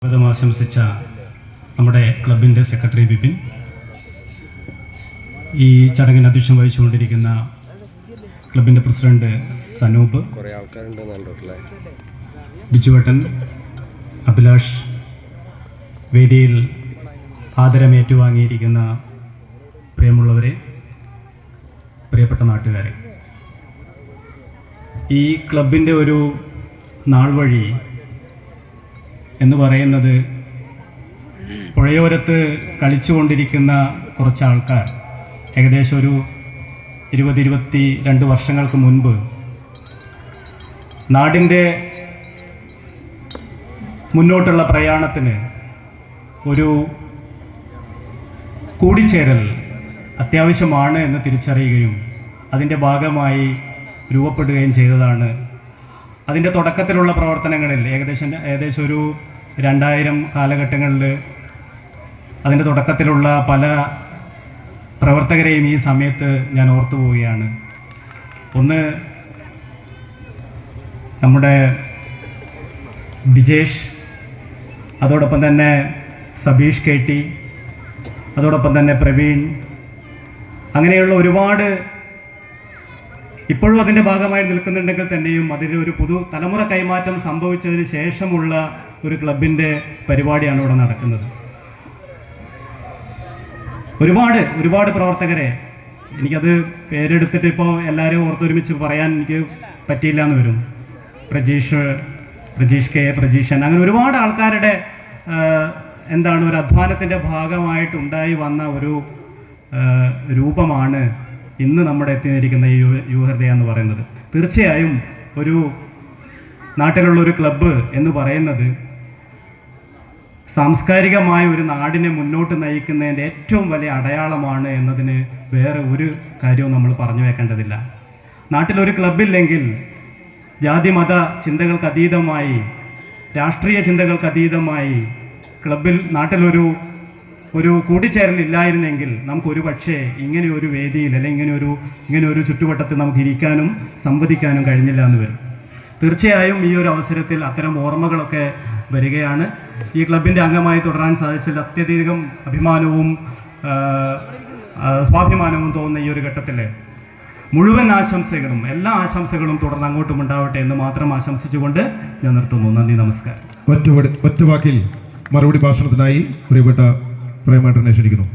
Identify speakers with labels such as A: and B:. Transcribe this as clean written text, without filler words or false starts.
A: സ്വാഗതം ആശംസിച്ച നമ്മുടെ ക്ലബിൻ്റെ സെക്രട്ടറി വിപിൻ, ഈ ചടങ്ങിന് അധ്യക്ഷം വഹിച്ചുകൊണ്ടിരിക്കുന്ന ക്ലബിൻ്റെ പ്രസിഡന്റ് സനൂപ്, ബിജുവേട്ടൻ, അഭിലാഷ്, വേദിയിൽ ആദരമേറ്റുവാങ്ങിയിരിക്കുന്ന പ്രിയമുള്ളവരെ, പ്രിയപ്പെട്ട നാട്ടുകാരെ, ഈ ക്ലബിൻ്റെ ഒരു നാൾ വഴി എന്ന് പറയുന്നത് പുഴയോരത്ത് കളിച്ചുകൊണ്ടിരിക്കുന്ന കുറച്ച് ആൾക്കാർ ഏകദേശം ഒരു 20-22 വർഷങ്ങൾക്ക് മുൻപ് നാടിൻ്റെ മുന്നോട്ടുള്ള പ്രയാണത്തിന് ഒരു കൂടിച്ചേരൽ അത്യാവശ്യമാണ് എന്ന് തിരിച്ചറിയുകയും അതിൻ്റെ ഭാഗമായി രൂപപ്പെടുകയും ചെയ്തതാണ്. അതിൻ്റെ തുടക്കത്തിലുള്ള പ്രവർത്തനങ്ങളിൽ ഏകദേശം ഒരു 2000 കാലഘട്ടങ്ങളിൽ അതിൻ്റെ തുടക്കത്തിലുള്ള പല പ്രവർത്തകരെയും ഈ സമയത്ത് ഞാൻ ഓർത്തു പോവുകയാണ്. ഒന്ന് നമ്മുടെ ബിജേഷ്, അതോടൊപ്പം തന്നെ സബീഷ് KT, അതോടൊപ്പം തന്നെ പ്രവീൺ, അങ്ങനെയുള്ള ഒരുപാട് ഇപ്പോഴും അതിൻ്റെ ഭാഗമായി നിൽക്കുന്നുണ്ടെങ്കിൽ തന്നെയും അതിലൊരു പുതു തലമുറ കൈമാറ്റം സംഭവിച്ചതിന് ശേഷമുള്ള ഒരു ക്ലബിൻ്റെ പരിപാടിയാണ് ഇവിടെ നടക്കുന്നത്. ഒരുപാട് പ്രവർത്തകരെ, എനിക്കത് പേരെടുത്തിട്ട് ഇപ്പോൾ എല്ലാവരും ഓർത്തൊരുമിച്ച് പറയാൻ എനിക്ക് പറ്റിയില്ല എന്ന് വരും. പ്രജീഷ് K, പ്രജീഷൻ, അങ്ങനെ ഒരുപാട് ആൾക്കാരുടെ ഒരു അധ്വാനത്തിൻ്റെ ഭാഗമായിട്ടുണ്ടായി വന്ന ഒരു രൂപമാണ് ഇന്ന് നമ്മുടെ എത്തിയിരിക്കുന്ന ഈ യുവഹൃദയ എന്ന് പറയുന്നത്. തീർച്ചയായും ഒരു നാട്ടിലുള്ള ഒരു ക്ലബ്ബ് എന്ന് പറയുന്നത് സാംസ്കാരികമായ ഒരു നാടിനെ മുന്നോട്ട് നയിക്കുന്നതിൻ്റെ ഏറ്റവും വലിയ അടയാളമാണ് എന്നതിന് വേറെ ഒരു കാര്യവും നമ്മൾ പറഞ്ഞു വെക്കേണ്ടതില്ല. നാട്ടിലൊരു ക്ലബ്ബില്ലെങ്കിൽ ജാതി മത ചിന്തകൾക്ക് അതീതമായി, രാഷ്ട്രീയ ചിന്തകൾക്ക് അതീതമായി നാട്ടിലൊരു കൂടിച്ചേരലില്ലായിരുന്നെങ്കിൽ നമുക്കൊരു പക്ഷേ ഇങ്ങനെ ഒരു വേദിയിൽ അല്ലെങ്കിൽ ഇങ്ങനെ ഒരു ചുറ്റുവട്ടത്തിൽ നമുക്ക് ഇരിക്കാനും സംവദിക്കാനും കഴിഞ്ഞില്ല എന്ന് വരും. തീർച്ചയായും ഈ ഒരു അവസരത്തിൽ അത്തരം ഓർമ്മകളൊക്കെ വരികയാണ്. ഈ ക്ലബിൻ്റെ അംഗമായി തുടരാൻ സാധിച്ചതിൽ അത്യധികം അഭിമാനവും സ്വാഭിമാനവും തോന്നുന്ന ഈ ഒരു ഘട്ടത്തിൽ മുഴുവൻ ആശംസകളും, എല്ലാ ആശംസകളും തുടർന്ന് അങ്ങോട്ടും ഉണ്ടാവട്ടെ എന്ന് മാത്രം ആശംസിച്ചുകൊണ്ട് ഞാൻ നിർത്തുന്നു. നന്ദി, നമസ്കാരം.
B: ഒറ്റ വാക്കിൽ മറുപടി ഭാഷണത്തിനായി പ്രിയപ്പെട്ട പ്രേമാട്ടനെ ക്ഷണിക്കുന്നു.